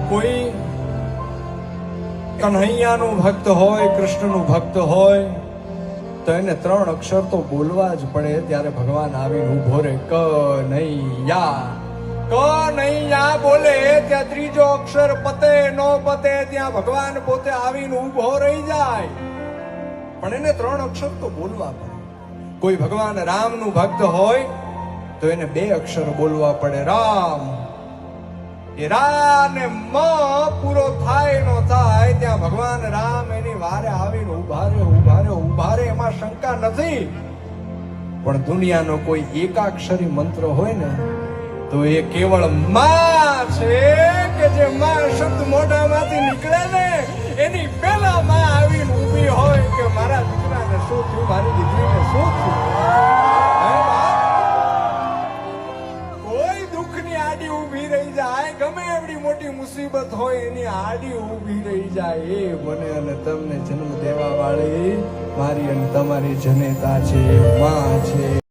કોઈ કન્હૈયાનું ભક્ત હોય, કૃષ્ણનું ભક્ત હોય તો એને 3 અક્ષર તો બોલવા જ પડે. ત્યારે ભગવાન આવીને ઉભો રે, કનૈયા. કનૈયા બોલે ત્યાં ત્રીજો અક્ષર પતે ન પતે ત્યાં ભગવાન પોતે આવીને ઉભો રહી જાય. પણ એને 3 અક્ષર તો બોલવા પડે. કોઈ ભગવાન રામનું ભક્ત હોય તો એને 2 અક્ષર બોલવા પડે, રામ. એ રા ને મ પૂરો થાય નો થાય ત્યાં ભગવાન રામ એની વારે આવીને ઉભા રે. એમાં શંકા નથી. પણ દુનિયાનો કોઈ એકાક્ષરી મંત્ર હોય ને તો એ કેવળ માં છે, કે જે માં શબ્દ મોઢામાંથી નીકળે ને એની પહેલા માં આવીને ઊભી હોય કે મારા દીકરાને શું થયું, મારી દીકરીને શું થયું. કોઈ દુઃખની આડી ઊભી રહી જાય, ગમે એવડી મોટી મુસીબત હોય એની આડી ઊભી રહી જાય. એ મને અને તમને જન્મ દેવા વાળી મારી અને તમારી જનેતા છે, માં છે.